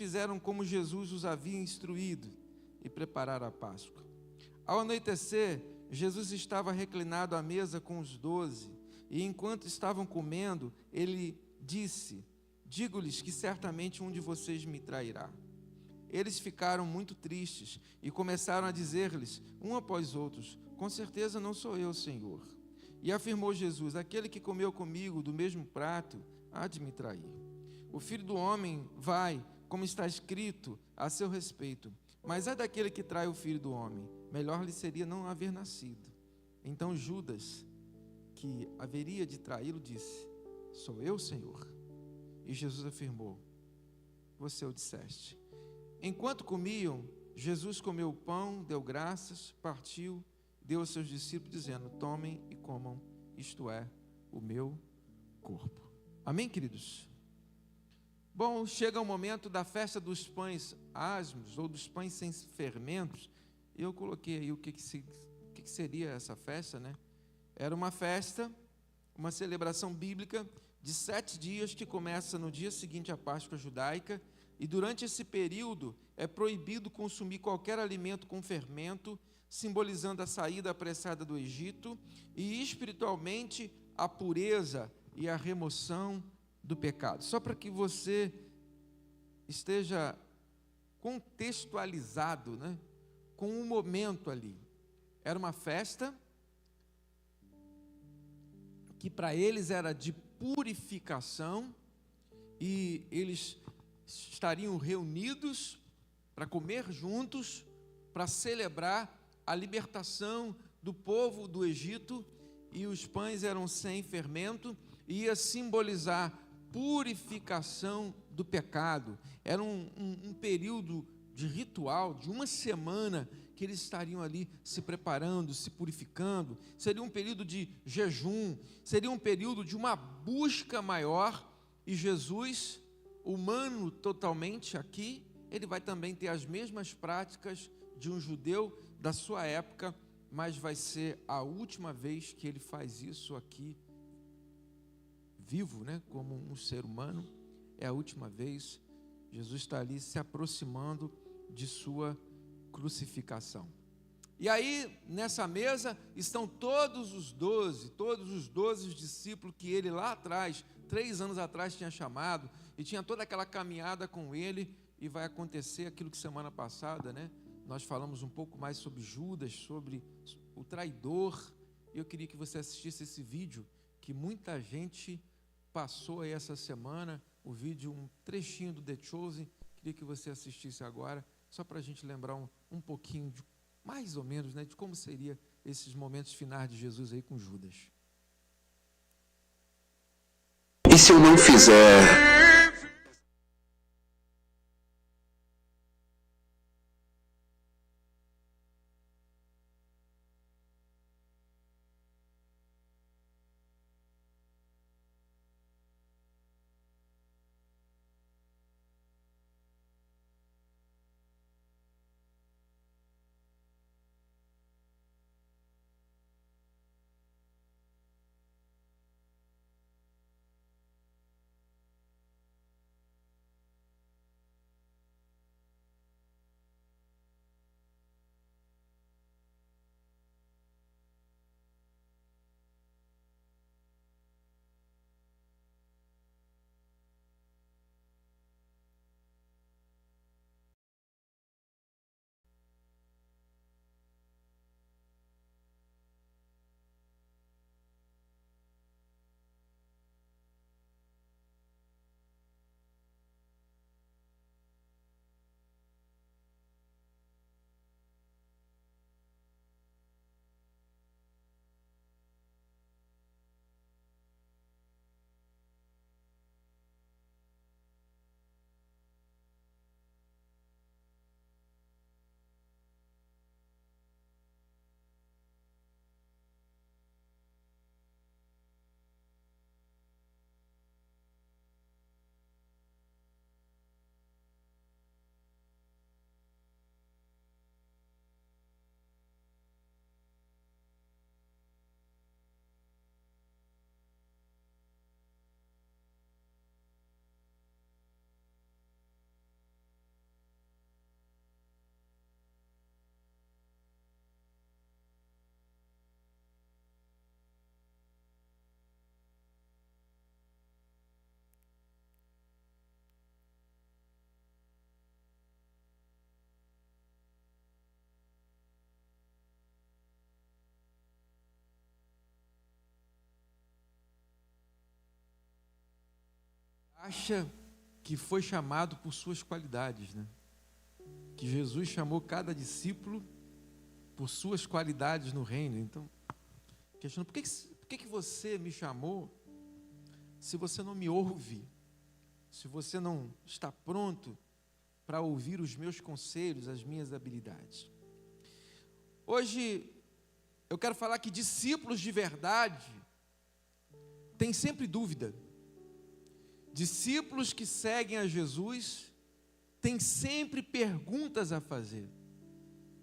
fizeram como Jesus os havia instruído e prepararam a Páscoa. Ao anoitecer, Jesus estava reclinado à mesa com os 12, e enquanto estavam comendo, ele disse: digo-lhes que certamente um de vocês me trairá. Eles ficaram muito tristes e começaram a dizer-lhes, um após outros: com certeza não sou eu, Senhor. E afirmou Jesus: aquele que comeu comigo do mesmo prato há de me trair. O Filho do Homem vai, como está escrito a seu respeito, mas é daquele que trai o Filho do Homem, melhor lhe seria não haver nascido. Então Judas, que haveria de traí-lo, disse: sou eu, Senhor? E Jesus afirmou: você o disseste. Enquanto comiam, Jesus comeu o pão, deu graças, partiu, deu aos seus discípulos, dizendo: tomem e comam, isto é, o meu corpo. Amém, queridos? Bom, chega o momento da festa dos pães asmos, ou dos pães sem fermentos. Eu coloquei aí o que seria essa festa, né? Era uma festa, uma celebração bíblica de 7 dias, que começa no dia seguinte à Páscoa judaica, e durante esse período é proibido consumir qualquer alimento com fermento, simbolizando a saída apressada do Egito, e espiritualmente a pureza e a remoção do pecado. Só para que você esteja contextualizado, né, com um momento ali. Era uma festa que para eles era de purificação, e eles estariam reunidos para comer juntos, para celebrar a libertação do povo do Egito, e os pães eram sem fermento, e ia simbolizar purificação do pecado. Era um período de ritual, de uma semana, que eles estariam ali se preparando, se purificando. Seria um período de jejum, seria um período de uma busca maior, e Jesus, humano totalmente aqui, ele vai também ter as mesmas práticas de um judeu da sua época, mas vai ser a última vez que ele faz isso aqui, vivo, né, como um ser humano. É a última vez. Jesus está ali se aproximando de sua crucificação. E aí, nessa mesa, estão todos os 12 discípulos que ele lá atrás, 3 anos atrás, tinha chamado, e tinha toda aquela caminhada com ele, e vai acontecer aquilo que semana passada, né, nós falamos um pouco mais sobre Judas, sobre o traidor. E eu queria que você assistisse esse vídeo, que muita gente passou aí essa semana, o vídeo, um trechinho do The Chosen. Queria que você assistisse agora, só para a gente lembrar um pouquinho, mais ou menos, né, de como seria esses momentos finais de Jesus aí com Judas. E se eu não fizer? acha que foi chamado por suas qualidades, né? Que Jesus chamou cada discípulo por suas qualidades no reino. Então, questionando, por que você me chamou se você não me ouve? Se você não está pronto para ouvir os meus conselhos, as minhas habilidades? Hoje, eu quero falar que discípulos de verdade têm sempre dúvida. Discípulos que seguem a Jesus têm sempre perguntas a fazer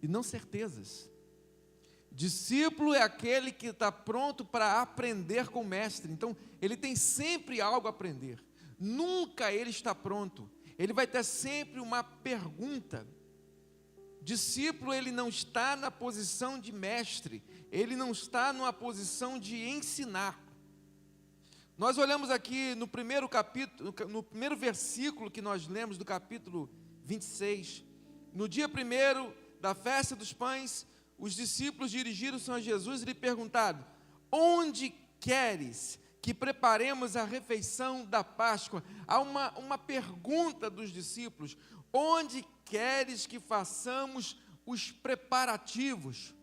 e não certezas. Discípulo é aquele que está pronto para aprender com o mestre. Então, ele tem sempre algo a aprender. Nunca ele está pronto. Ele vai ter sempre uma pergunta. Discípulo, ele não está na posição de mestre. Ele não está numa posição de ensinar. Nós olhamos aqui no primeiro capítulo, no primeiro versículo que nós lemos do capítulo 26. No dia primeiro da festa dos pães, os discípulos dirigiram-se a Jesus e lhe perguntaram: onde queres que preparemos a refeição da Páscoa? Há uma pergunta dos discípulos: onde queres que façamos os preparativos?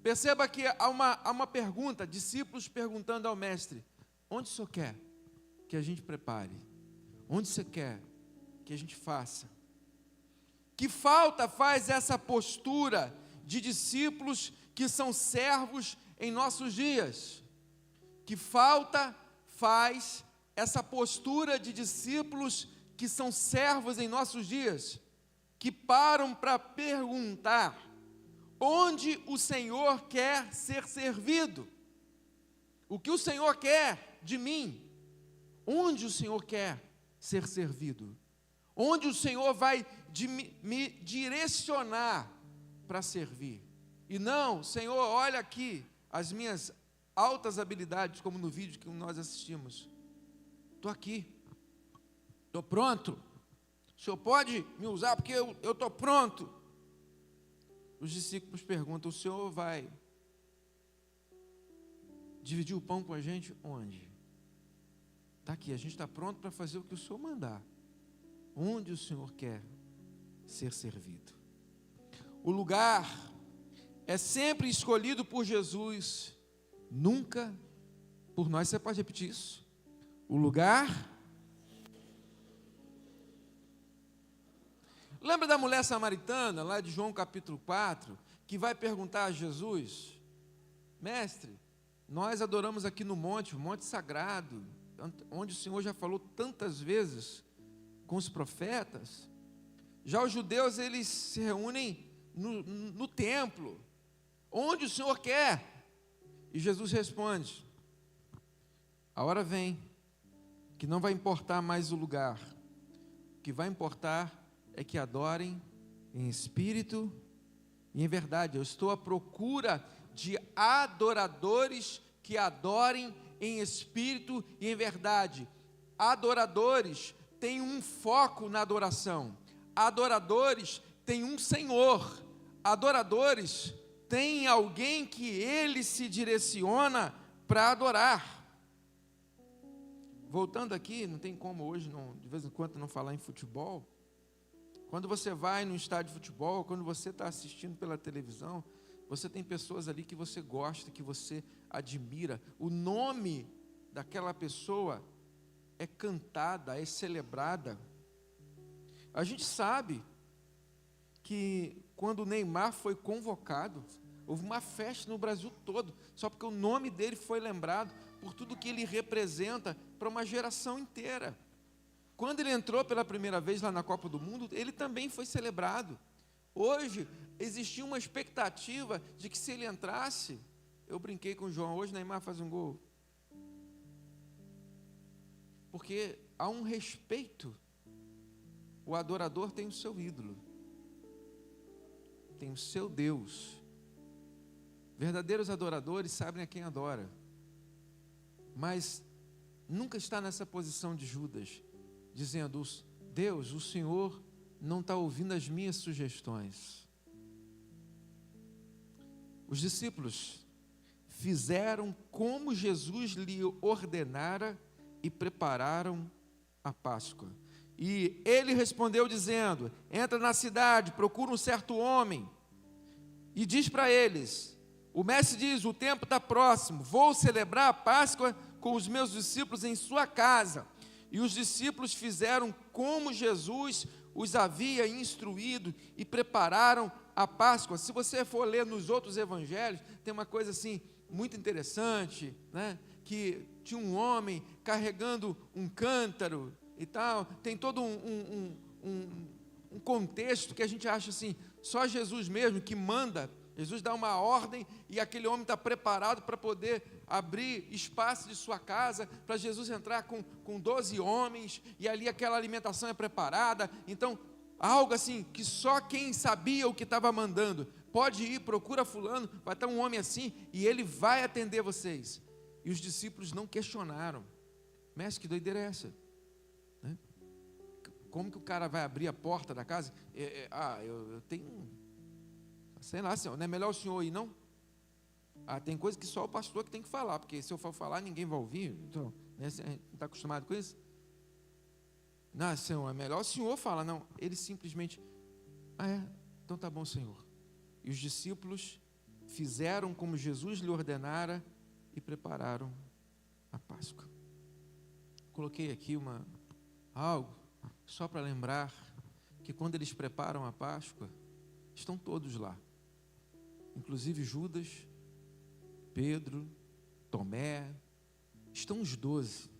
Perceba que há uma pergunta, discípulos perguntando ao mestre: onde o Senhor quer que a gente prepare? Onde você quer que a gente faça? Que falta faz essa postura de discípulos que são servos em nossos dias? Que falta faz essa postura de discípulos que são servos em nossos dias? Que param para perguntar: onde o Senhor quer ser servido? O que o Senhor quer de mim? Onde o Senhor quer ser servido? Onde o Senhor vai me direcionar para servir? E não: Senhor, olha aqui as minhas altas habilidades, como no vídeo que nós assistimos. Estou aqui, estou pronto. O Senhor pode me usar porque eu estou pronto. Os discípulos perguntam: o Senhor vai dividir o pão com a gente onde? Está aqui, a gente está pronto para fazer o que o Senhor mandar. Onde o Senhor quer ser servido? O lugar é sempre escolhido por Jesus, nunca por nós. Você pode repetir isso? O lugar... Lembra da mulher samaritana, lá de João capítulo 4, que vai perguntar a Jesus: mestre, nós adoramos aqui no monte, o monte sagrado, onde o Senhor já falou tantas vezes com os profetas. Já os judeus, eles se reúnem no templo. Onde o Senhor quer? E Jesus responde: a hora vem que não vai importar mais o lugar. O que vai importar é que adorem em espírito e em verdade. Eu estou à procura de adoradores que adorem em espírito e em verdade. Adoradores têm um foco na adoração. Adoradores têm um Senhor. Adoradores têm alguém que ele se direciona para adorar. Voltando aqui, não tem como hoje, de vez em quando, não falar em futebol. Quando você vai num estádio de futebol, quando você está assistindo pela televisão, você tem pessoas ali que você gosta, que você admira. O nome daquela pessoa é cantada, é celebrada. A gente sabe que quando o Neymar foi convocado, houve uma festa no Brasil todo, só porque o nome dele foi lembrado por tudo que ele representa para uma geração inteira. Quando ele entrou pela primeira vez lá na Copa do Mundo, ele também foi celebrado. Hoje, existia uma expectativa de que se ele entrasse, eu brinquei com o João, hoje Neymar faz um gol. Porque há um respeito. O adorador tem o seu ídolo, tem o seu Deus. Verdadeiros adoradores sabem a quem adora, mas nunca está nessa posição de Judas, dizendo: Deus, o Senhor não está ouvindo as minhas sugestões. Os discípulos fizeram como Jesus lhe ordenara e prepararam a Páscoa. E ele respondeu dizendo: entra na cidade, procura um certo homem e diz para eles: o mestre diz, o tempo está próximo, vou celebrar a Páscoa com os meus discípulos em sua casa. E os discípulos fizeram como Jesus os havia instruído e prepararam a Páscoa. Se você for ler nos outros evangelhos, tem uma coisa assim muito interessante, né? Que tinha um homem carregando um cântaro e tal. Tem todo um contexto que a gente acha assim, só Jesus mesmo que manda. Jesus dá uma ordem e aquele homem está preparado para poder abrir espaço de sua casa, para Jesus entrar com 12 homens, e ali aquela alimentação é preparada. Então, algo assim, que só quem sabia o que estava mandando, pode ir, procura fulano, vai estar um homem assim, e ele vai atender vocês. E os discípulos não questionaram. Mestre, que doideira é essa? Né? Como que o cara vai abrir a porta da casa? Eu tenho... sei lá, senhor, não é melhor o senhor ir, não? Tem coisa que só o pastor que tem que falar, porque se eu for falar, ninguém vai ouvir. Então, né, você não está acostumado com isso? Não, senhor, é melhor o senhor falar. Não, ele simplesmente, então tá bom, senhor. E os discípulos fizeram como Jesus lhe ordenara e prepararam a Páscoa. Coloquei aqui algo, só para lembrar, que quando eles preparam a Páscoa, estão todos lá. Inclusive Judas, Pedro, Tomé, estão os 12.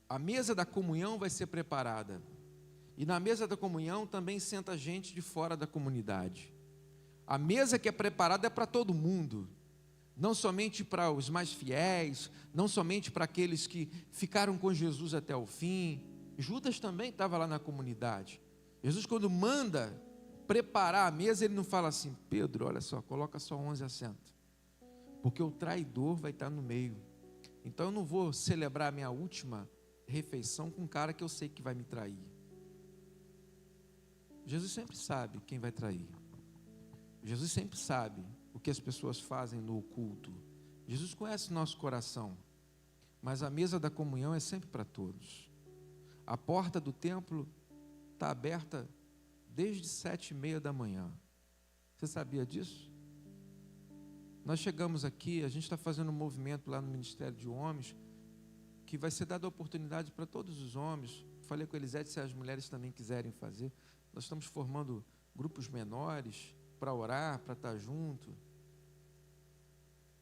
A mesa da comunhão vai ser preparada. E na mesa da comunhão também senta gente de fora da comunidade. A mesa que é preparada é para todo mundo. Não somente para os mais fiéis, não somente para aqueles que ficaram com Jesus até o fim. Judas também estava lá na comunidade. Jesus, quando manda preparar a mesa, ele não fala assim: Pedro, olha só, coloca só 11 assentos, porque o traidor vai estar no meio. Então eu não vou celebrar a minha última refeição com um cara que eu sei que vai me trair. Jesus sempre sabe quem vai trair. Jesus sempre sabe o que as pessoas fazem no oculto. Jesus conhece o nosso coração. Mas a mesa da comunhão é sempre para todos. A porta do templo está aberta desde 7:30 da manhã. Você sabia disso? Nós chegamos aqui, a gente está fazendo um movimento lá no Ministério de Homens, que vai ser dada a oportunidade para todos os homens. Falei com a Elisete se as mulheres também quiserem fazer. Nós estamos formando grupos menores para orar, para estar junto.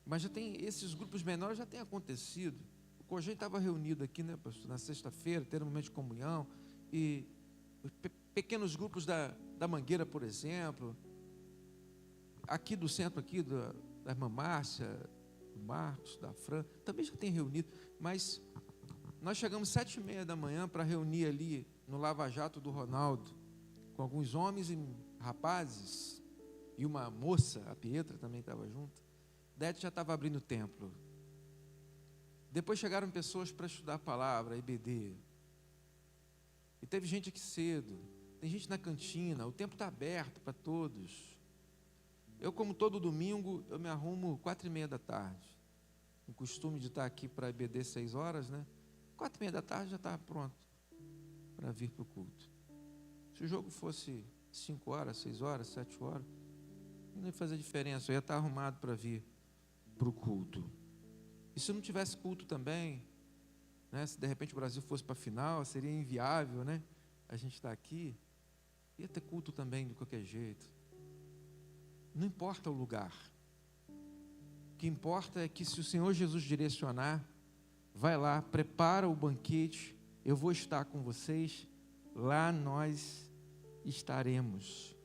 Mas esses grupos menores já têm acontecido. O Cogê estava reunido aqui, né, pastor, na sexta-feira, tendo um momento de comunhão, e pequenos grupos da Mangueira, por exemplo, aqui do centro, aqui da irmã Márcia, do Marcos, da Fran, também já tem reunido, mas nós chegamos 7:30 da manhã para reunir ali no Lava Jato do Ronaldo, com alguns homens e rapazes, e uma moça, a Pietra também estava junto. Dete já estava abrindo o templo. Depois chegaram pessoas para estudar a palavra, a IBD. E teve gente aqui cedo, tem gente na cantina, o templo está aberto para todos. Eu, como todo domingo, eu me arrumo 4:30 da tarde. O costume de estar aqui para a IBD 6 horas, né? 4:30 da tarde já estava pronto para vir para o culto. Se o jogo fosse 5 horas, 6 horas, 7 horas, não ia fazer diferença, eu ia estar arrumado para vir para o culto. E se não tivesse culto também, né, se de repente o Brasil fosse para a final, seria inviável, né? A gente está aqui, ia ter culto também de qualquer jeito. Não importa o lugar. O que importa é que se o Senhor Jesus direcionar, vai lá, prepara o banquete, eu vou estar com vocês, lá nós estaremos.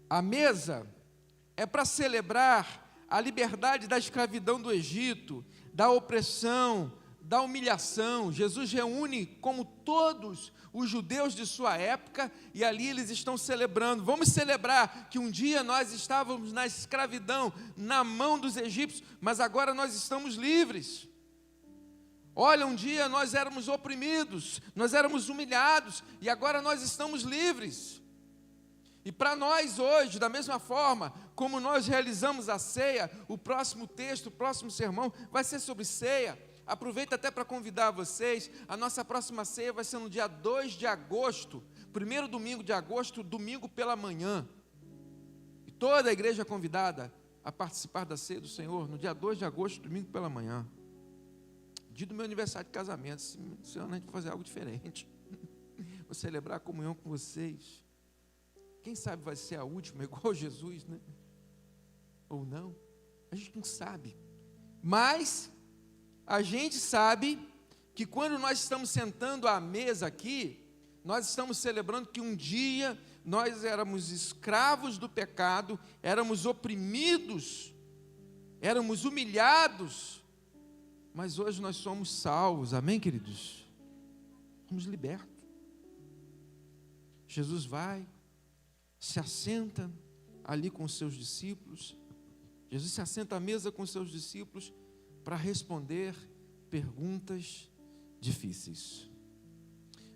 A mesa é para celebrar a liberdade da escravidão do Egito, da opressão, da humilhação. Jesus reúne como todos os judeus de sua época, e ali eles estão celebrando. Vamos celebrar que um dia nós estávamos na escravidão, na mão dos egípcios, mas agora nós estamos livres. Olha, um dia nós éramos oprimidos, nós éramos humilhados, e agora nós estamos livres. E para nós hoje, da mesma forma como nós realizamos a ceia, o próximo texto, o próximo sermão vai ser sobre ceia. Aproveito até para convidar vocês, a nossa próxima ceia vai ser no dia 2 de agosto, primeiro domingo de agosto, domingo pela manhã. E toda a igreja é convidada a participar da ceia do Senhor no dia 2 de agosto, domingo pela manhã. Dia do meu aniversário de casamento. Esse ano a gente vai fazer algo diferente. Vou celebrar a comunhão com vocês. Quem sabe vai ser a última, igual Jesus, né? Ou não? A gente não sabe. Mas a gente sabe que quando nós estamos sentando à mesa aqui, nós estamos celebrando que um dia nós éramos escravos do pecado, éramos oprimidos, éramos humilhados, mas hoje nós somos salvos, amém, queridos? Somos libertos. Jesus vai, se assenta ali com os seus discípulos. Jesus se assenta à mesa com os seus discípulos para responder perguntas difíceis.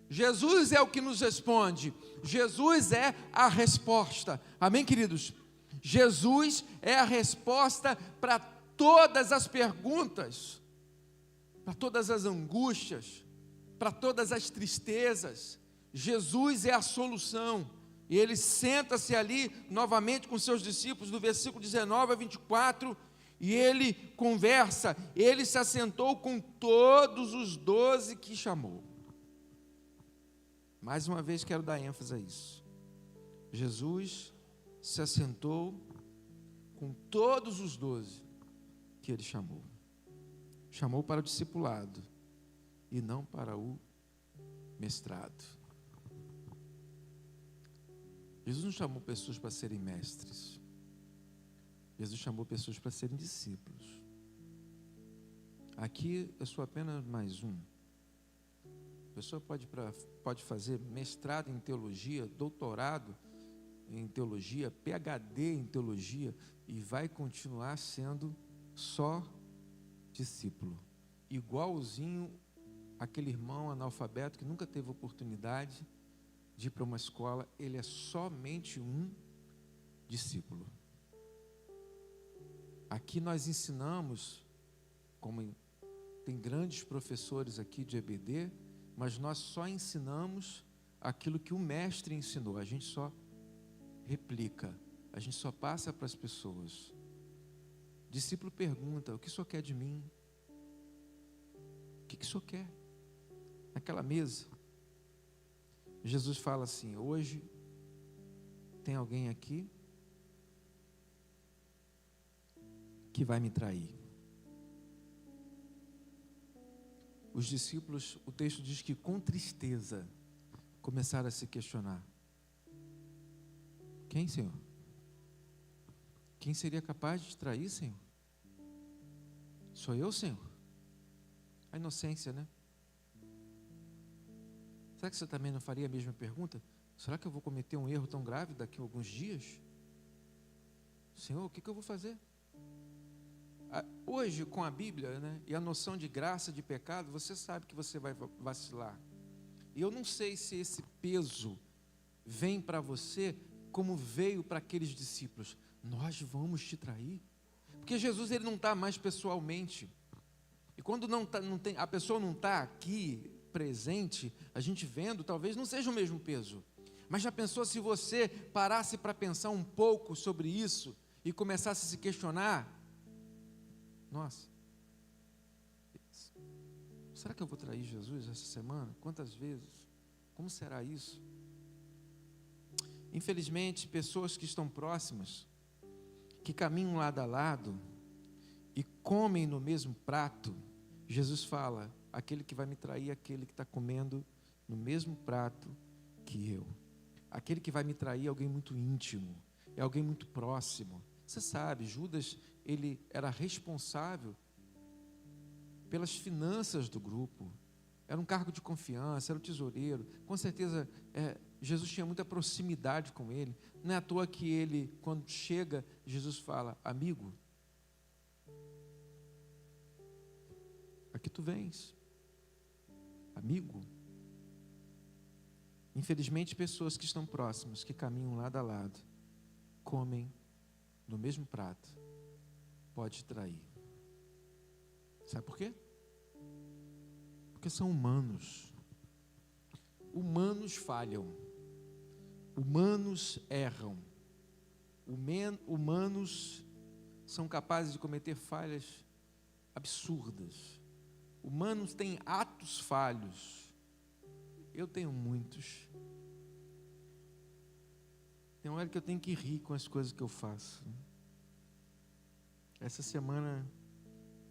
Jesus é o que nos responde. Jesus é a resposta. Amém, queridos? Jesus é a resposta para todas as perguntas, para todas as angústias, para todas as tristezas. Jesus é a solução. E ele senta-se ali novamente com seus discípulos, do versículo 19 a 24, e ele conversa. Ele se assentou com todos os 12 que chamou. Mais uma vez quero dar ênfase a isso. Jesus se assentou com todos os 12 que ele chamou. Chamou para o discipulado e não para o mestrado. Jesus não chamou pessoas para serem mestres. Jesus chamou pessoas para serem discípulos. Aqui eu sou apenas mais um. A pessoa pode fazer mestrado em teologia, doutorado em teologia, PhD em teologia, e vai continuar sendo só discípulo. Igualzinho aquele irmão analfabeto que nunca teve oportunidade de ir para uma escola, ele é somente um discípulo. Aqui nós ensinamos, como tem grandes professores aqui de EBD, mas nós só ensinamos aquilo que o mestre ensinou, a gente só replica, a gente só passa para as pessoas. O discípulo pergunta: o que o senhor quer de mim? O que o senhor quer? Naquela mesa, Jesus fala assim: hoje tem alguém aqui que vai me trair. Os discípulos, o texto diz que com tristeza começaram a se questionar: quem, Senhor? Quem seria capaz de te trair, Senhor? Sou eu, Senhor? A inocência, né? Será que você também não faria a mesma pergunta? Será que eu vou cometer um erro tão grave daqui a alguns dias? Senhor, o que eu vou fazer? Hoje, com a Bíblia, né, e a noção de graça, de pecado, você sabe que você vai vacilar. E eu não sei se esse peso vem para você como veio para aqueles discípulos. Nós vamos te trair? Porque Jesus, ele não está mais pessoalmente. E quando a pessoa não está aqui presente, a gente vendo, talvez não seja o mesmo peso. Mas já pensou se você parasse para pensar um pouco sobre isso e começasse a se questionar? Nossa, será que eu vou trair Jesus essa semana? Quantas vezes? Como será isso? Infelizmente, pessoas que estão próximas, que caminham lado a lado e comem no mesmo prato, Jesus fala: aquele que vai me trair é aquele que está comendo no mesmo prato que eu. Aquele que vai me trair é alguém muito íntimo, é alguém muito próximo. Você sabe, Judas, ele era responsável pelas finanças do grupo, era um cargo de confiança, era o tesoureiro, com certeza Jesus tinha muita proximidade com ele. Não é à toa que ele, quando chega, Jesus fala: amigo, aqui tu vens, amigo. Infelizmente, pessoas que estão próximas, que caminham lado a lado, comem no mesmo prato, pode trair. Sabe por quê? Porque são humanos. Humanos falham. Humanos erram. Humanos são capazes de cometer falhas absurdas. Humanos têm atos falhos. Eu tenho muitos. Tem hora que eu tenho que rir com as coisas que eu faço. Essa semana,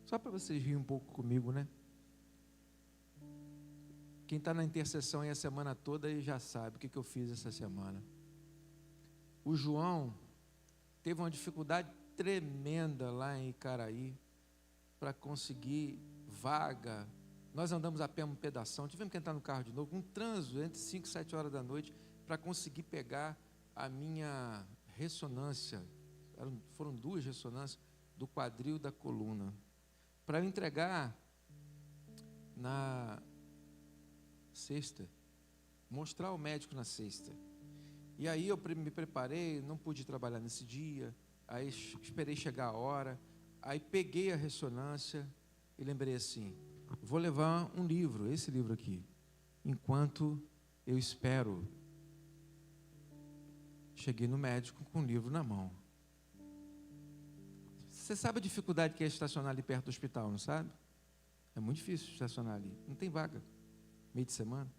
só para vocês rirem um pouco comigo, né? Quem está na intercessão aí a semana toda aí já sabe o que eu fiz essa semana. O João teve uma dificuldade tremenda lá em Icaraí para conseguir vaga. Nós andamos a pé um pedação, tivemos que entrar no carro de novo, um trânsito entre 5 e 7 horas da noite para conseguir pegar a minha ressonância. Foram 2 ressonâncias do quadril da coluna. Para eu entregar na sexta, mostrar ao médico na sexta. E aí eu me preparei, não pude trabalhar nesse dia, aí esperei chegar a hora, aí peguei a ressonância e lembrei assim, vou levar um livro, esse livro aqui, enquanto eu espero. Cheguei no médico com o livro na mão. Você sabe a dificuldade que é estacionar ali perto do hospital, não sabe? É muito difícil estacionar ali, não tem vaga, meio de semana.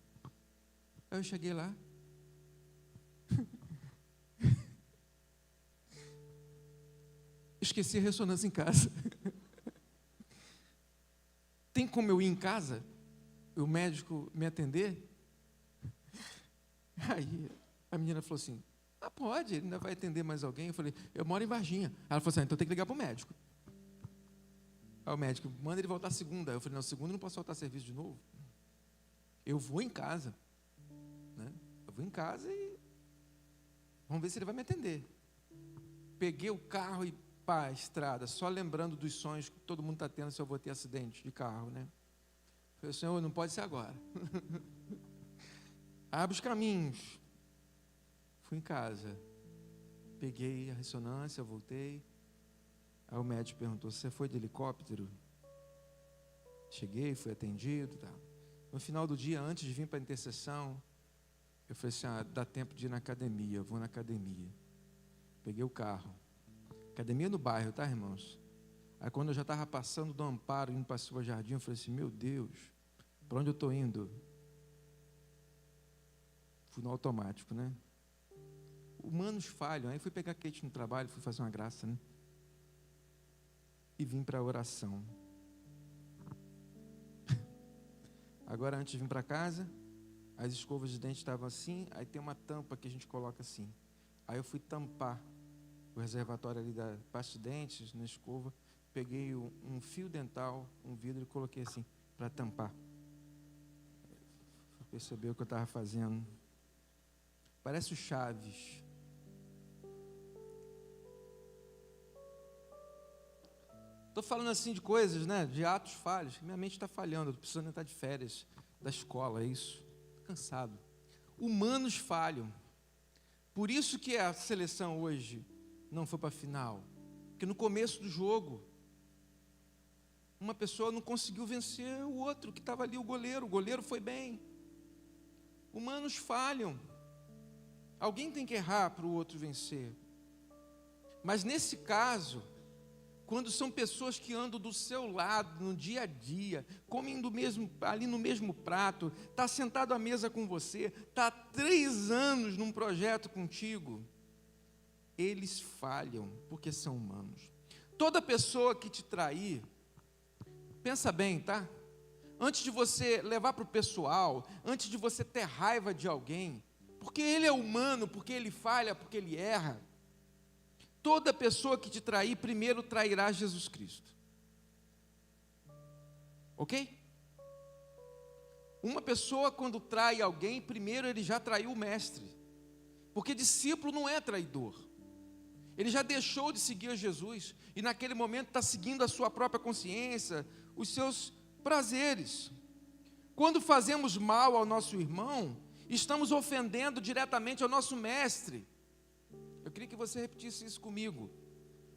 Aí eu cheguei lá, esqueci a ressonância em casa. Tem como eu ir em casa, o médico me atender? Aí a menina falou assim, pode, ele ainda vai atender mais alguém. Eu falei, eu moro em Varginha. Ela falou assim, então tem que ligar para o médico. Aí o médico, manda ele voltar segunda. Eu falei, não, segunda eu não posso voltar serviço de novo. Eu vou em casa, né? Eu vou em casa e vamos ver se ele vai me atender. Peguei o carro e pá, estrada, só lembrando dos sonhos que todo mundo está tendo se eu vou ter acidente de carro, né? Eu falei, Senhor, não pode ser agora. Abre os caminhos. Fui em casa, peguei a ressonância, voltei. Aí o médico perguntou, você foi de helicóptero? Cheguei, fui atendido, tá. No final do dia, antes de vir para a intercessão, eu falei assim, dá tempo de ir na academia, eu vou na academia. Peguei o carro. Academia no bairro, tá, irmãos? Aí quando eu já estava passando do Amparo, indo para a Silva Jardim, eu falei assim, meu Deus, para onde eu estou indo? Fui no automático, né? Humanos falham. Aí fui pegar a Kate no trabalho, fui fazer uma graça, né? E vim para a oração. Agora, antes de vir para casa, as escovas de dente estavam assim, aí tem uma tampa que a gente coloca assim. Aí eu fui tampar o reservatório ali da pasta de dentes, na escova, peguei um fio dental, um vidro e coloquei assim, para tampar. Percebeu o que eu estava fazendo? Parece o Chaves. Estou falando assim de coisas, né? De atos falhos. Minha mente está falhando. Estou precisando entrar de férias da escola, é isso. Estou cansado. Humanos falham. Por isso que a seleção hoje não foi para a final. Porque no começo do jogo, uma pessoa não conseguiu vencer o outro que estava ali, o goleiro. O goleiro foi bem. Humanos falham. Alguém tem que errar para o outro vencer. Mas nesse caso, quando são pessoas que andam do seu lado no dia a dia, comem ali no mesmo prato, está sentado à mesa com você, está há 3 anos num projeto contigo, eles falham porque são humanos. Toda pessoa que te trair, pensa bem, tá? Antes de você levar para o pessoal, antes de você ter raiva de alguém, porque ele é humano, porque ele falha, porque ele erra, toda pessoa que te trair, primeiro trairá Jesus Cristo. Ok? Uma pessoa quando trai alguém, primeiro ele já traiu o mestre. Porque discípulo não é traidor. Ele já deixou de seguir a Jesus. E naquele momento está seguindo a sua própria consciência, os seus prazeres. Quando fazemos mal ao nosso irmão, estamos ofendendo diretamente ao nosso mestre. Eu queria que você repetisse isso comigo.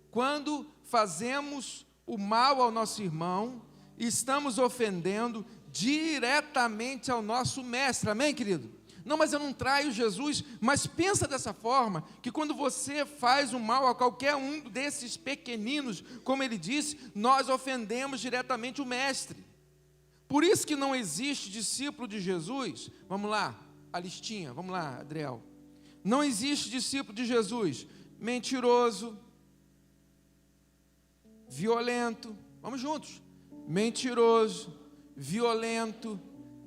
Quando fazemos o mal ao nosso irmão, estamos ofendendo diretamente ao nosso mestre. Amém, querido? Não, mas eu não traio Jesus. Mas pensa dessa forma, que quando você faz o mal a qualquer um desses pequeninos, como ele disse, nós ofendemos diretamente o mestre. Por isso que não existe discípulo de Jesus. Vamos lá, a listinha, vamos lá, Adriel. Não existe discípulo de Jesus mentiroso, violento, vamos juntos, mentiroso, violento,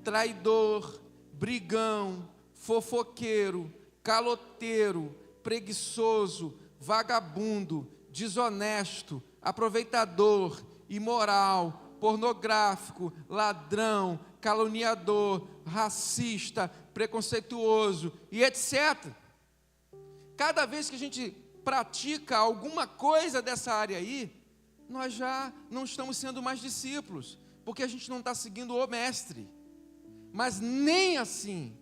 traidor, brigão, fofoqueiro, caloteiro, preguiçoso, vagabundo, desonesto, aproveitador, imoral, pornográfico, ladrão, caluniador, racista, preconceituoso e etc. Cada vez que a gente pratica alguma coisa dessa área aí, nós já não estamos sendo mais discípulos, porque a gente não está seguindo o mestre. Mas nem assim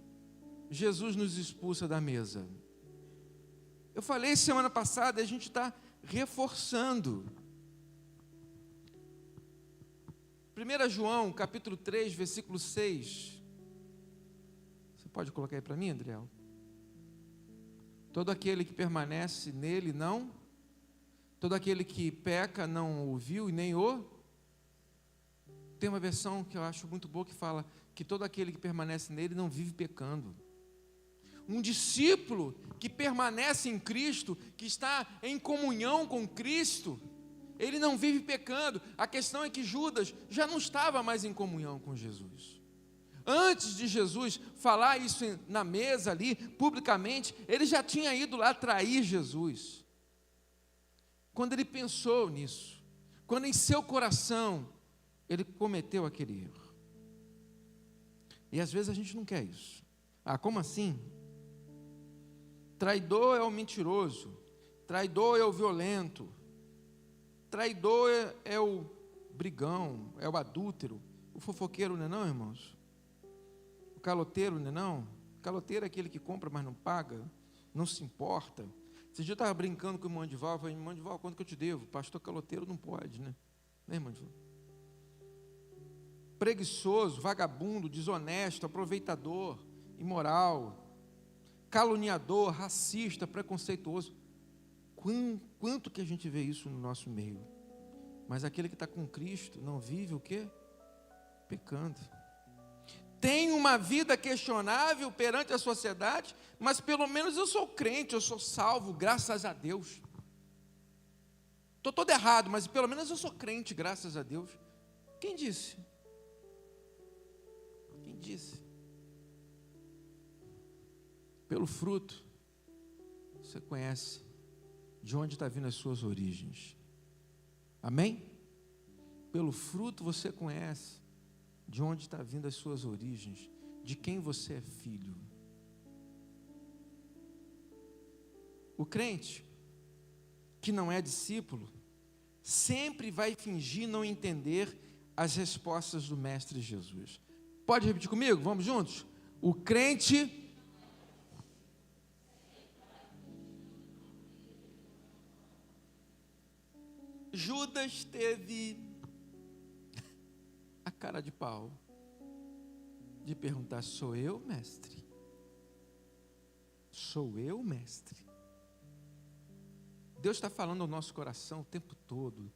Jesus nos expulsa da mesa. Eu falei semana passada, e a gente está reforçando. 1 João, capítulo 3, versículo 6. Você pode colocar aí para mim, Adriel? Todo aquele que permanece nele, não. Todo aquele que peca, não o viu e nem o. Tem uma versão que eu acho muito boa que fala que todo aquele que permanece nele não vive pecando. Um discípulo que permanece em Cristo, que está em comunhão com Cristo, ele não vive pecando. A questão é que Judas já não estava mais em comunhão com Jesus. Antes de Jesus falar isso na mesa ali, publicamente, ele já tinha ido lá trair Jesus. Quando ele pensou nisso, quando em seu coração ele cometeu aquele erro. E às vezes a gente não quer isso. Ah, como assim? Traidor é o mentiroso, traidor é o violento, traidor é o brigão, é o adúltero, o fofoqueiro não é não, irmãos? O caloteiro não é não? O caloteiro é aquele que compra, mas não paga, não se importa. Esse dia eu estava brincando com o irmão Edival, eu falei, irmão Edival, quanto que eu te devo? Pastor caloteiro não pode, né? Né, irmão Edival? Preguiçoso, vagabundo, desonesto, aproveitador, imoral, caluniador, racista, preconceituoso. Quanto que a gente vê isso no nosso meio? Mas aquele que está com Cristo não vive o quê? Pecando. Tem uma vida questionável perante a sociedade, mas pelo menos eu sou crente, eu sou salvo, graças a Deus. Estou todo errado, mas pelo menos eu sou crente, graças a Deus. Quem disse? Quem disse? Pelo fruto, você conhece de onde está vindo as suas origens. Amém? Pelo fruto você conhece de onde está vindo as suas origens, de quem você é filho. O crente que não é discípulo sempre vai fingir não entender as respostas do Mestre Jesus. Pode repetir comigo? Vamos juntos? O crente Judas teve a cara de pau de perguntar: sou eu, mestre? Sou eu, mestre? Deus está falando ao nosso coração o tempo todo.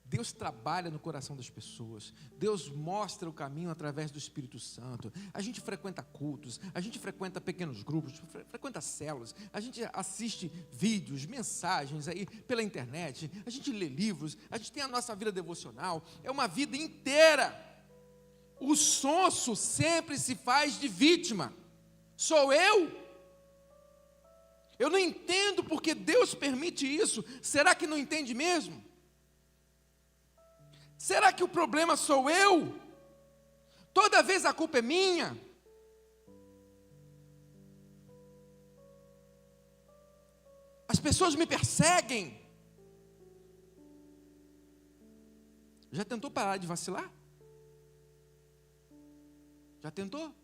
Deus trabalha no coração das pessoas. Deus mostra o caminho através do Espírito Santo. A gente frequenta cultos, a gente frequenta pequenos grupos, frequenta células, a gente assiste vídeos, mensagens aí pela internet, a gente lê livros, a gente tem a nossa vida devocional. É uma vida inteira. O sonso sempre se faz de vítima. Sou eu? Eu não entendo porque Deus permite isso. Será que não entende mesmo? Será que o problema sou eu? Toda vez a culpa é minha? As pessoas me perseguem. Já tentou parar de vacilar? Já tentou?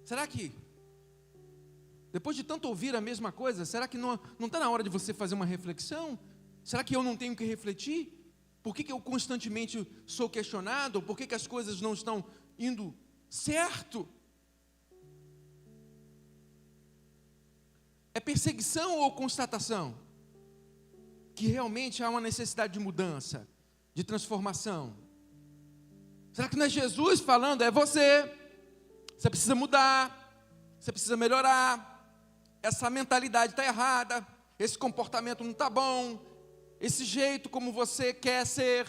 Será que, depois de tanto ouvir a mesma coisa, será que não está na hora de você fazer uma reflexão? Será que eu não tenho que refletir? Por que eu constantemente sou questionado? Por que as coisas não estão indo certo? É perseguição ou constatação? Que realmente há uma necessidade de mudança, de transformação. Será que não é Jesus falando? É você. Você precisa mudar, você precisa melhorar. Essa mentalidade está errada, esse comportamento não está bom, esse jeito como você quer ser.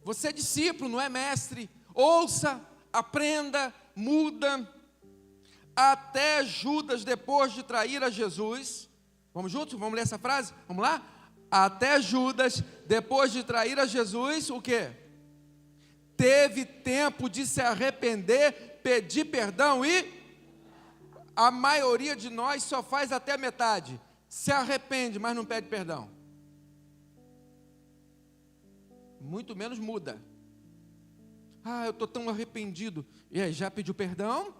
Você é discípulo, não é mestre. Ouça, aprenda, muda. Até Judas, depois de trair a Jesus, vamos juntos? Vamos ler essa frase? Vamos lá? Até Judas, depois de trair a Jesus, o quê? Teve tempo de se arrepender, pedir perdão e a maioria de nós só faz até a metade. Se arrepende, mas não pede perdão. Muito menos muda. Ah, eu estou tão arrependido. E aí, já pediu perdão?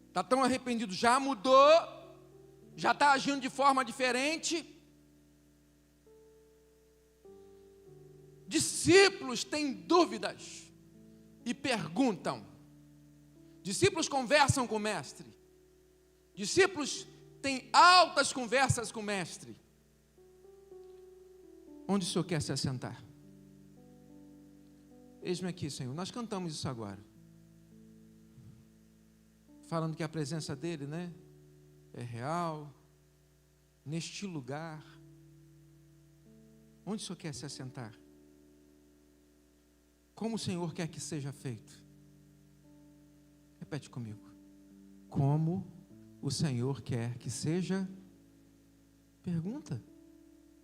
Está tão arrependido, já mudou? Já está agindo de forma diferente? Discípulos têm dúvidas e perguntam. Discípulos conversam com o mestre. Discípulos têm altas conversas com o mestre. Onde o Senhor quer se assentar? Eis-me aqui, Senhor. Nós cantamos isso agora. Falando que a presença dele, é real. Neste lugar. Onde o Senhor quer se assentar? Como o Senhor quer que seja feito? Repete comigo. Como o Senhor quer que seja? Pergunta.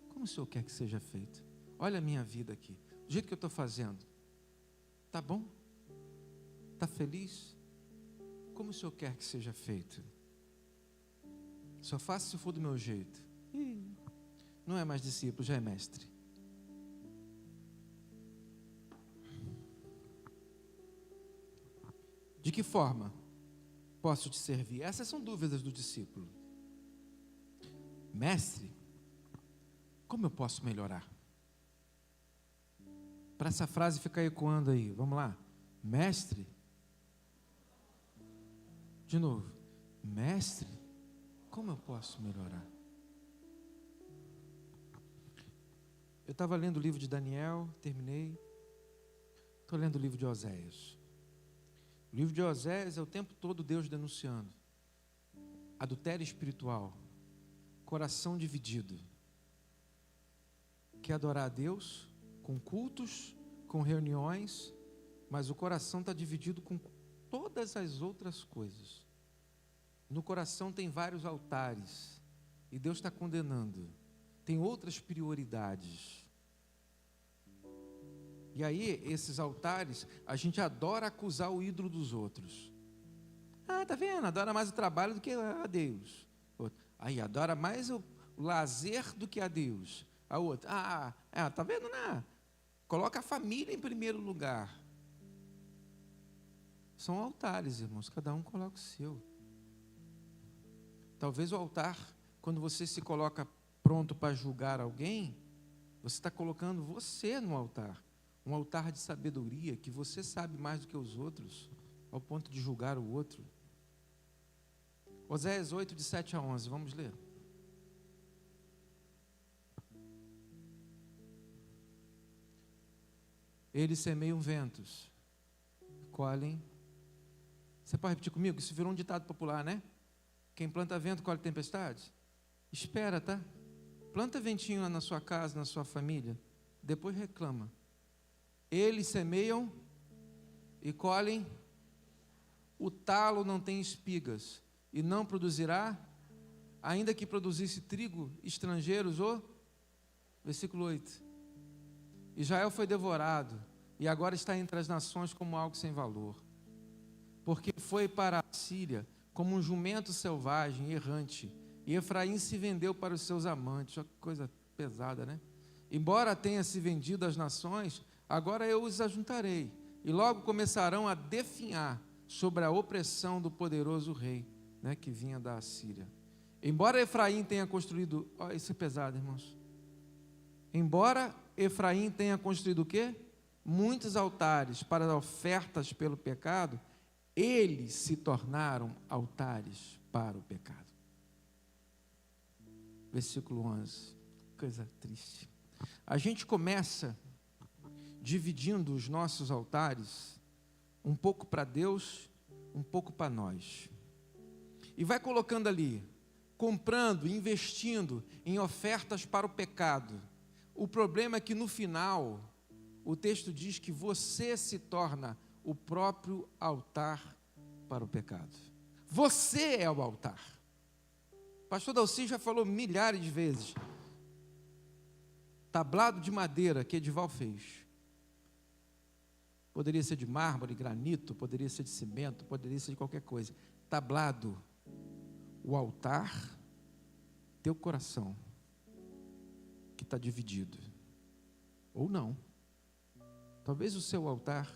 Como o Senhor quer que seja feito? Olha a minha vida aqui. Do jeito que eu estou fazendo. Tá bom? Tá feliz? Como o Senhor quer que seja feito? Só faço se for do meu jeito. Não é mais discípulo, já é mestre. De que forma posso te servir? Essas são dúvidas do discípulo. Mestre, como eu posso melhorar? Para essa frase ficar ecoando aí, vamos lá. Mestre, de novo. Mestre, como eu posso melhorar? Eu estava lendo o livro de Daniel, terminei. Estou lendo o livro de Oséias. O livro de Oséias é o tempo todo Deus denunciando adultério espiritual, coração dividido. Quer adorar a Deus com cultos, com reuniões, mas o coração está dividido com todas as outras coisas. No coração tem vários altares e Deus está condenando. Tem outras prioridades. E aí, esses altares, a gente adora acusar o ídolo dos outros. Ah, tá vendo? Adora mais o trabalho do que a Deus. Aí, adora mais o lazer do que a Deus. A outra, tá vendo, né? Coloca a família em primeiro lugar. São altares, irmãos, cada um coloca o seu. Talvez o altar, quando você se coloca pronto para julgar alguém, você está colocando você no altar. Um altar de sabedoria, que você sabe mais do que os outros, ao ponto de julgar o outro. Oséias 8, de 7 a 11, vamos ler. Eles semeiam ventos, colhem. Você pode repetir comigo? Isso virou um ditado popular, né? Quem planta vento, colhe tempestade. Espera, tá? Planta ventinho lá na sua casa, na sua família. Depois reclama. Eles semeiam e colhem. O talo não tem espigas e não produzirá, ainda que produzisse trigo, estrangeiros, versículo 8. Israel foi devorado e agora está entre as nações como algo sem valor, porque foi para a Síria como um jumento selvagem, errante, e Efraim se vendeu para os seus amantes. Olha que coisa pesada, né? Embora tenha se vendido às nações, agora eu os ajuntarei, e logo começarão a definhar sobre a opressão do poderoso rei, né, que vinha da Síria. Embora Efraim tenha construído, isso é pesado, irmãos. Embora Efraim tenha construído o quê? muitos altares para ofertas pelo pecado, eles se tornaram altares para o pecado. Versículo 11, coisa triste. A gente começa dividindo os nossos altares, um pouco para Deus, um pouco para nós. E vai colocando ali, comprando, investindo em ofertas para o pecado. O problema é que no final, o texto diz que você se torna o próprio altar para o pecado. Você é o altar. O pastor Dalci já falou milhares de vezes. Tablado de madeira que Edival fez. Poderia ser de mármore, granito, poderia ser de cimento, poderia ser de qualquer coisa. Tablado. O altar, teu coração, que está dividido. Ou não. Talvez o seu altar.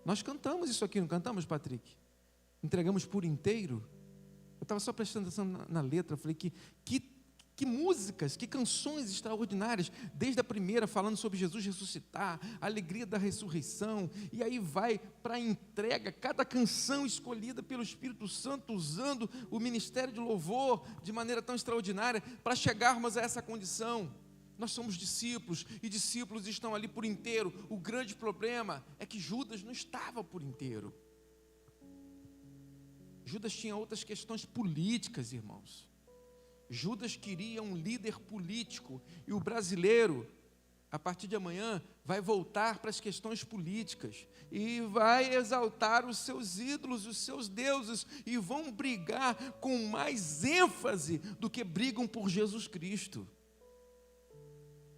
Nós cantamos isso aqui, não cantamos, Patrick? Entregamos por inteiro. Eu estava só prestando atenção na letra, eu falei que músicas, que canções extraordinárias, desde a primeira falando sobre Jesus ressuscitar, a alegria da ressurreição, e aí vai para a entrega, cada canção escolhida pelo Espírito Santo, usando o ministério de louvor de maneira tão extraordinária, para chegarmos a essa condição. Nós somos discípulos, e discípulos estão ali por inteiro. O grande problema é que Judas não estava por inteiro. Judas tinha outras questões políticas, irmãos. Judas queria um líder político, e o brasileiro, a partir de amanhã, vai voltar para as questões políticas, e vai exaltar os seus ídolos, os seus deuses, e vão brigar com mais ênfase do que brigam por Jesus Cristo.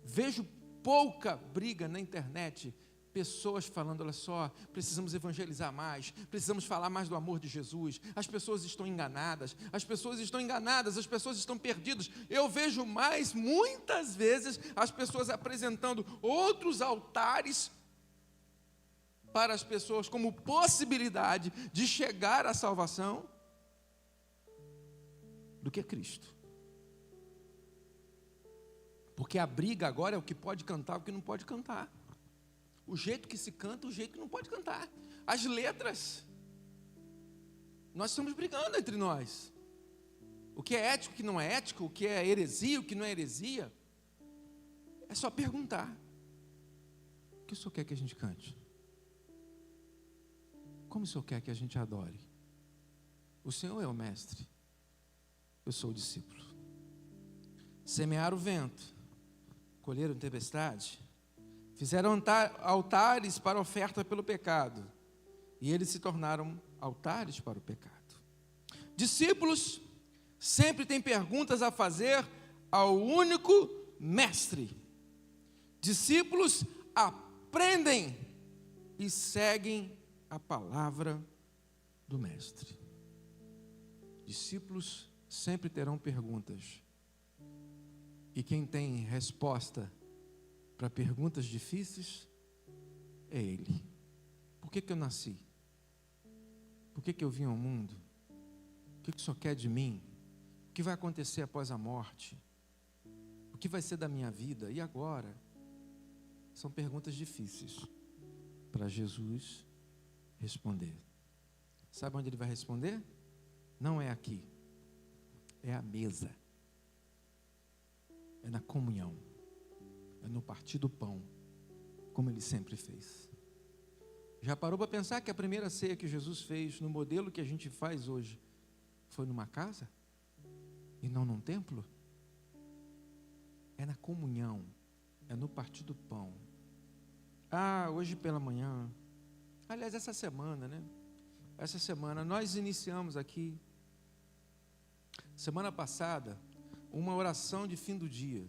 Vejo pouca briga na internet, pessoas falando, olha só, precisamos evangelizar mais, precisamos falar mais do amor de Jesus, as pessoas estão enganadas, as pessoas estão perdidas. Eu vejo muitas vezes, as pessoas apresentando outros altares para as pessoas como possibilidade de chegar à salvação, do que Cristo. Porque a briga agora é o que pode cantar, o que não pode cantar. O jeito que se canta, o jeito que não pode cantar. As letras. Nós estamos brigando entre nós. O que é ético, o que não é ético, o que é heresia, o que não é heresia. É só perguntar. O que o Senhor quer que a gente cante? Como o Senhor quer que a gente adore? O Senhor é o mestre. Eu sou o discípulo. Semearam o vento, colheram tempestade, fizeram altares para oferta pelo pecado, e eles se tornaram altares para o pecado. Discípulos sempre têm perguntas a fazer ao único mestre. Discípulos aprendem e seguem a palavra do mestre. Discípulos sempre terão perguntas. E quem tem resposta para perguntas difíceis é Ele. Por que eu nasci? Por que eu vim ao mundo? O que o Senhor quer de mim? O que vai acontecer após a morte? O que vai ser da minha vida? E agora? São perguntas difíceis para Jesus responder. Sabe onde Ele vai responder? Não é aqui. É a mesa. É na comunhão, é no partir do pão, como Ele sempre fez. Já parou para pensar que a primeira ceia que Jesus fez, no modelo que a gente faz hoje, foi numa casa? E não num templo? É na comunhão, é no partir do pão. Hoje pela manhã, aliás, essa semana, né? Essa semana, nós iniciamos aqui, semana passada, uma oração de fim do dia.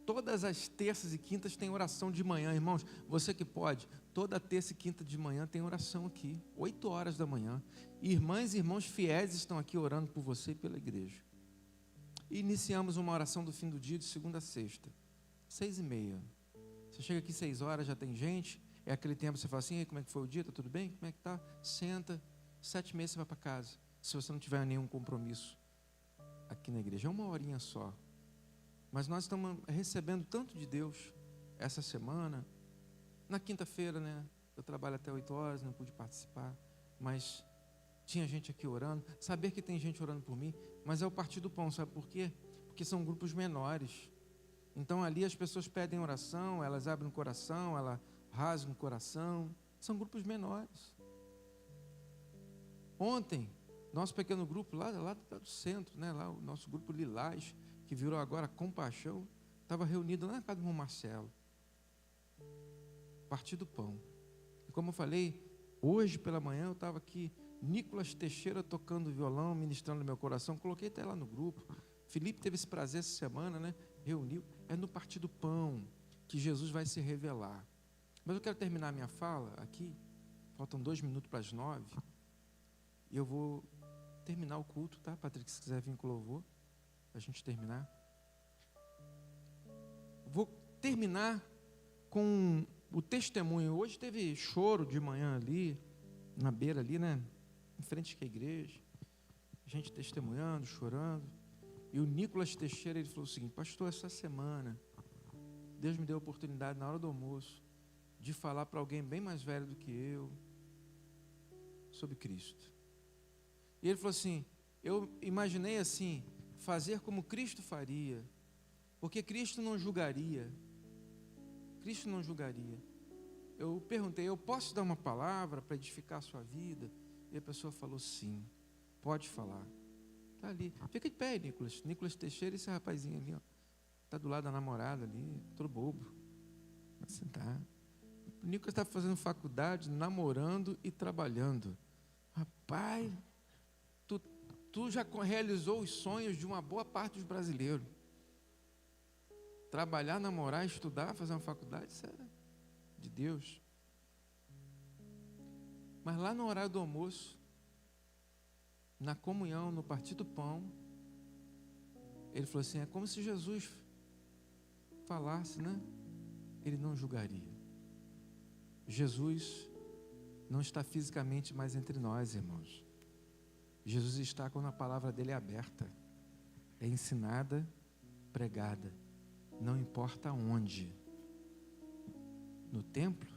Todas as terças e quintas tem oração de manhã, irmãos. Você que pode, toda terça e quinta de manhã tem oração aqui, 8 horas da manhã. Irmãs e irmãos fiéis estão aqui orando por você e pela igreja. E iniciamos uma oração do fim do dia de segunda a sexta, 6h30. Você chega aqui 6 horas, já tem gente. É aquele tempo que você fala assim, como é que foi o dia? Está tudo bem? Como é que está? Senta, 7h30 você vai para casa, se você não tiver nenhum compromisso aqui na igreja. É 1 horinha só. Mas nós estamos recebendo tanto de Deus essa semana. Na quinta-feira, né? Eu trabalho até 8 horas, não pude participar, mas tinha gente aqui orando. Saber que tem gente orando por mim, mas é o partir do pão, sabe por quê? Porque são grupos menores. Então ali as pessoas pedem oração, elas abrem o coração, elas rasgam o coração. São grupos menores. Ontem, nosso pequeno grupo lá do centro, né? Lá o nosso grupo Lilás, que virou agora Compaixão, estava reunido lá na casa do irmão Marcelo. Partir do pão. E como eu falei, hoje pela manhã eu estava aqui, Nicolas Teixeira tocando violão, ministrando no meu coração, coloquei até lá no grupo. Felipe teve esse prazer essa semana, né? Reuniu. É no partir do pão que Jesus vai se revelar. Mas eu quero terminar minha fala aqui, faltam 2 minutos para as 9, e eu vou terminar o culto, tá, Patrick? Se quiser vir com o louvor, para a gente terminar. Vou terminar com o testemunho. Hoje teve choro de manhã ali, na beira ali, né? Em frente à igreja. Gente testemunhando, chorando. E o Nicolas Teixeira, ele falou o seguinte: pastor, essa semana, Deus me deu a oportunidade, na hora do almoço, de falar para alguém bem mais velho do que eu, sobre Cristo. E ele falou assim, eu imaginei assim, fazer como Cristo faria, porque Cristo não julgaria. Cristo não julgaria. Eu perguntei, eu posso dar uma palavra para edificar a sua vida? E a pessoa falou, sim, pode falar. Está ali. Fica de pé, Nicolas. Nicolas Teixeira, esse rapazinho ali, está do lado da namorada ali, todo bobo. Vai sentar. O Nicolas está fazendo faculdade, namorando e trabalhando. Rapaz, tu já realizou os sonhos de uma boa parte dos brasileiros. Trabalhar, namorar, estudar, fazer uma faculdade, isso é de Deus. Mas lá no horário do almoço, na comunhão, no partir do pão, ele falou assim, é como se Jesus falasse, né? Ele não julgaria. Jesus não está fisicamente mais entre nós, irmãos. Jesus está quando a palavra dele é aberta, é ensinada, pregada, não importa onde. No templo,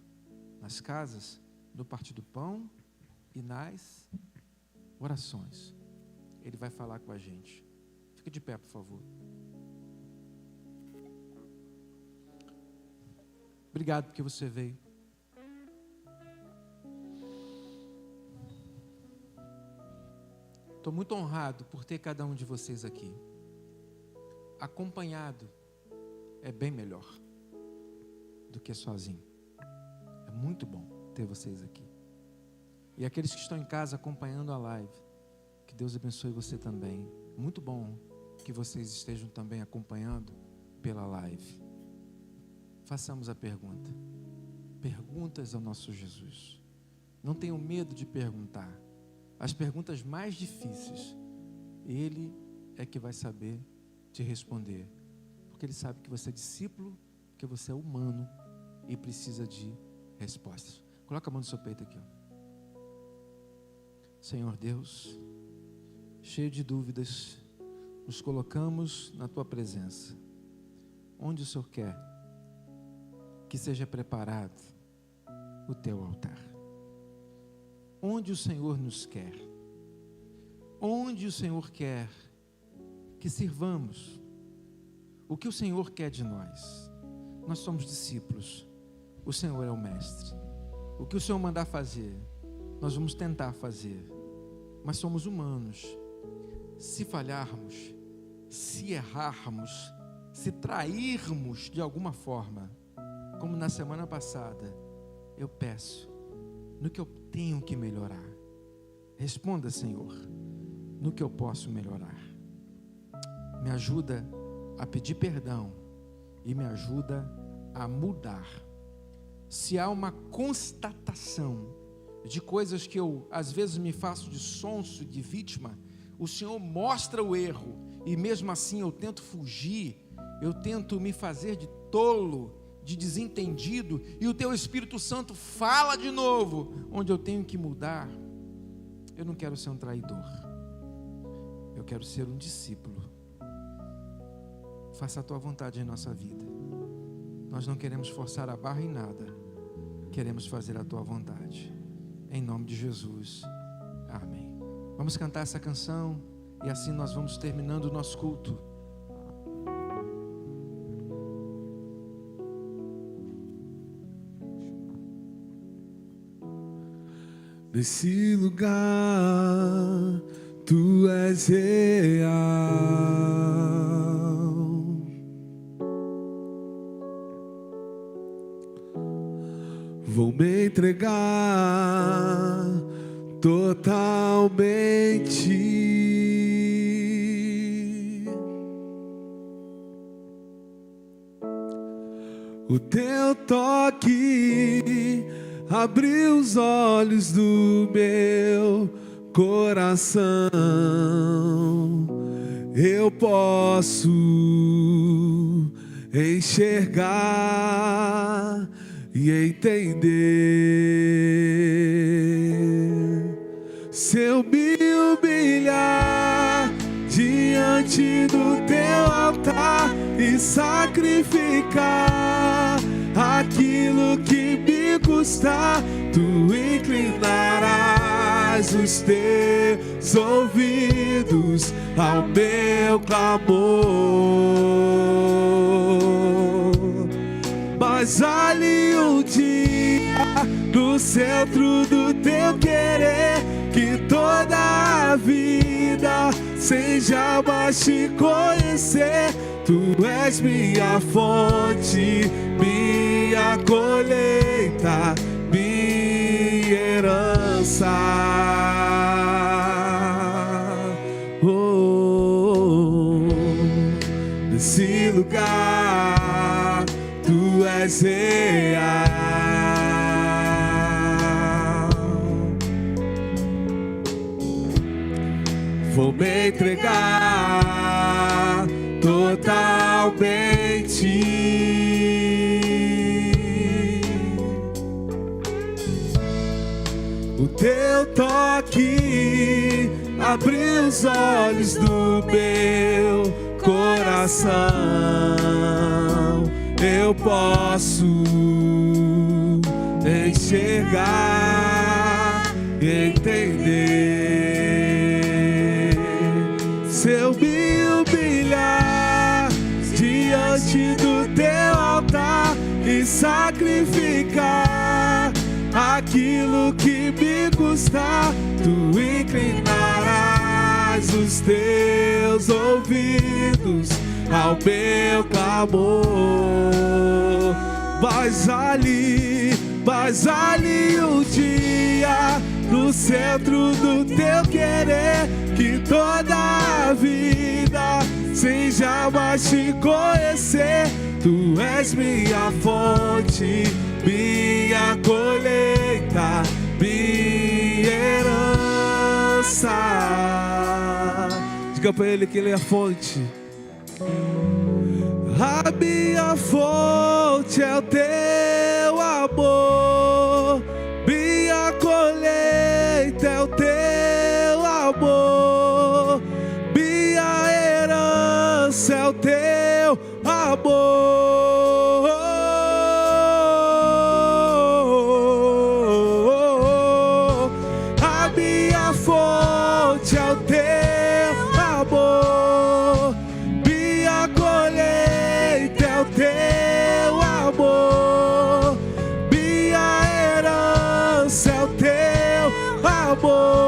nas casas, no partir do pão e nas orações. Ele vai falar com a gente. Fica de pé, por favor. Obrigado porque você veio. Estou muito honrado por ter cada um de vocês aqui. Acompanhado é bem melhor do que sozinho. É muito bom ter vocês aqui. E aqueles que estão em casa acompanhando a live, que Deus abençoe você também. Muito bom que vocês estejam também acompanhando pela live. Façamos a pergunta. Perguntas ao nosso Jesus. Não tenham medo de perguntar. As perguntas mais difíceis, Ele é que vai saber te responder. Porque Ele sabe que você é discípulo, que você é humano e precisa de respostas. Coloca a mão no seu peito aqui, ó. Senhor Deus, cheio de dúvidas, nos colocamos na Tua presença. Onde o Senhor quer que seja preparado o Teu altar? Onde o Senhor nos quer? Onde o Senhor quer que sirvamos? O que o Senhor quer de nós? Nós somos discípulos. O Senhor é o mestre. O que o Senhor mandar fazer, nós vamos tentar fazer. Mas somos humanos. Se falharmos, se errarmos, se trairmos de alguma forma, como na semana passada, eu peço, no que eu tenho que melhorar. Responda, Senhor, no que eu posso melhorar. Me ajuda a pedir perdão e me ajuda a mudar. Se há uma constatação de coisas que eu às vezes me faço de sonso, de vítima, o Senhor mostra o erro e mesmo assim eu tento fugir, eu tento me fazer de tolo, de desentendido, e o Teu Espírito Santo fala de novo onde eu tenho que mudar. Eu não quero ser um traidor, eu quero ser um discípulo. Faça a Tua vontade em nossa vida. Nós não queremos forçar a barra em nada, queremos fazer a tua vontade. Em nome de Jesus. Amém. Vamos cantar essa canção e assim nós vamos terminando o nosso culto. Nesse lugar, tu és real. Vou me entregar totalmente. O teu toque abriu os olhos do meu coração. Eu posso enxergar e entender. Se eu me humilhar diante do teu altar e sacrificar aquilo que me custar, tu inclinarás os teus ouvidos ao meu clamor. Mas ali um dia, no centro do teu querer, que toda a vida seja mais te conhecer. Tu és minha fonte, minha colheita, minha herança. Nesse lugar, tu és real. Vou me entregar totalmente. O teu toque abriu os olhos do meu coração. Eu posso enxergar e entender. Se eu me humilhar diante do teu altar e sacrificar aquilo que me custar, tu inclinarás os teus ouvidos ao meu clamor. Mas ali um dia, no centro do teu querer, que toda a vida seja mais te conhecer. Tu és minha fonte, minha colheita, minha herança. Diga pra ele que ele é a fonte. A minha fonte é o teu amor, minha colheita é o teu amor, minha herança é o teu amor. A minha fonte é o teu amor, minha colheita é o teu amor, minha herança é o teu amor.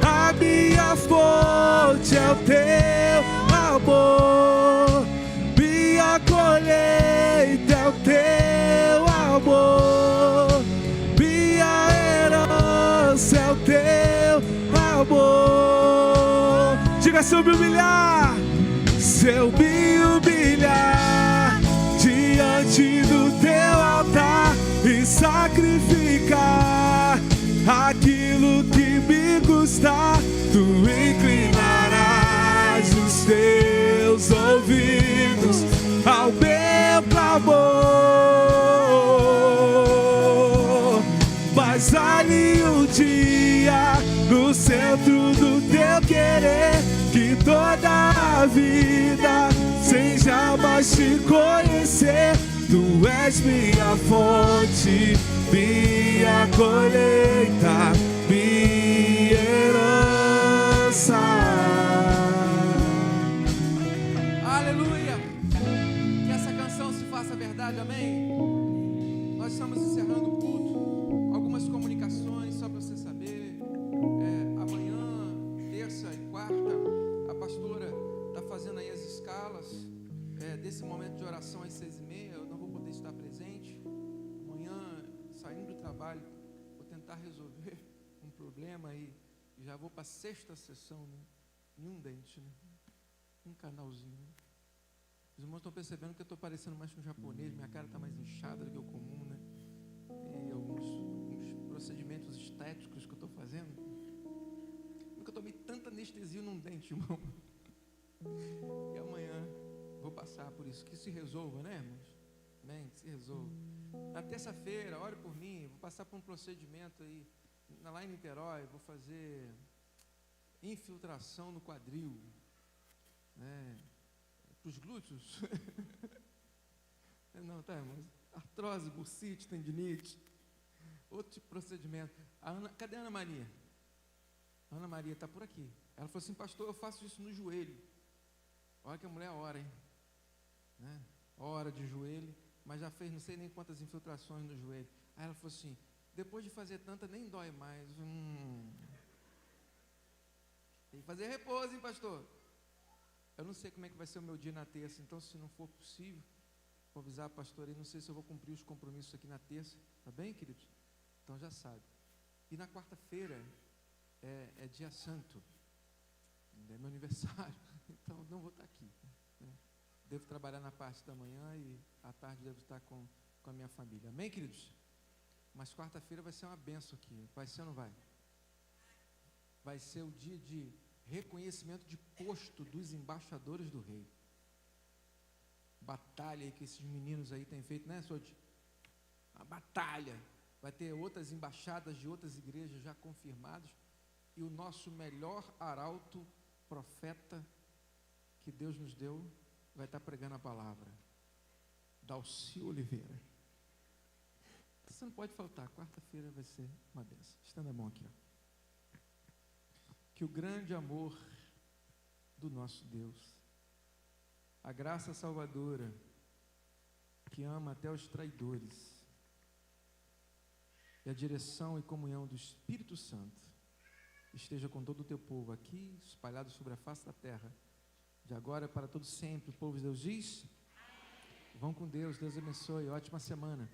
A minha fonte é o teu amor, minha colheita é o teu amor, minha herança é o teu amor. Diga: se eu me humilhar, se eu me humilhar diante do teu altar e sacrificar aquilo que me custar, tu inclinarás os teus ouvidos ao meu clamor. Mas ali um dia, no centro do teu querer, que toda a vida mais te conhecer. Tu és minha fonte, minha colheita, minha herança. Aleluia! Que essa canção se faça verdade, amém? Nós estamos encerrando o culto. Algumas comunicações, só para você saber. Amanhã, terça e quarta, a pastora está fazendo aí as escalas desse momento de oração às 6h30. Eu não vou poder estar presente. Amanhã, saindo do trabalho, vou tentar resolver um problema aí. Já vou para a 6ª sessão, né? Nenhum dente, né? Um canalzinho. Os irmãos estão percebendo que eu estou parecendo mais com um japonês, minha cara está mais inchada do que o comum, né? E alguns procedimentos estéticos que eu estou fazendo. Nunca tomei tanta anestesia num dente, irmão. E amanhã vou passar por isso. Que se resolva, né, irmãos? Amém? Que se resolva. Na terça-feira, ore por mim, vou passar por um procedimento aí, lá em Niterói, vou fazer infiltração no quadril, né? Para os glúteos. Não, tá, irmãos? Artrose, bursite, tendinite. Outro tipo de procedimento. Cadê a Ana Maria? A Ana Maria está por aqui. Ela falou assim: pastor, eu faço isso no joelho. Olha que a mulher ora, hein? Né? Ora de joelho, mas já fez não sei nem quantas infiltrações no joelho. Aí ela falou assim: depois de fazer tanta, nem dói mais. Tem que fazer repouso, hein, pastor? Eu não sei como é que vai ser o meu dia na terça, então se não for possível, vou avisar a pastora aí, não sei se eu vou cumprir os compromissos aqui na terça, tá bem, queridos? Então já sabe. E na quarta-feira é dia santo, é meu aniversário, então não vou estar aqui, né? Devo trabalhar na parte da manhã e à tarde devo estar com a minha família, amém, queridos? Mas quarta-feira vai ser uma benção aqui, vai ser ou não vai? Vai ser o dia de reconhecimento de posto dos embaixadores do rei. Batalha aí que esses meninos aí têm feito, né, Sodi? A batalha. Vai ter outras embaixadas de outras igrejas já confirmadas. E o nosso melhor arauto, profeta, que Deus nos deu, vai estar pregando a palavra. Dalci Oliveira. Você não pode faltar. Quarta-feira vai ser uma benção. Estenda a mão aqui, ó. Que o grande amor do nosso Deus, a graça salvadora, que ama até os traidores, e a direção e comunhão do Espírito Santo, esteja com todo o teu povo aqui, espalhado sobre a face da terra, de agora para todo sempre. O povo de Deus diz: vão com Deus, Deus abençoe, ótima semana.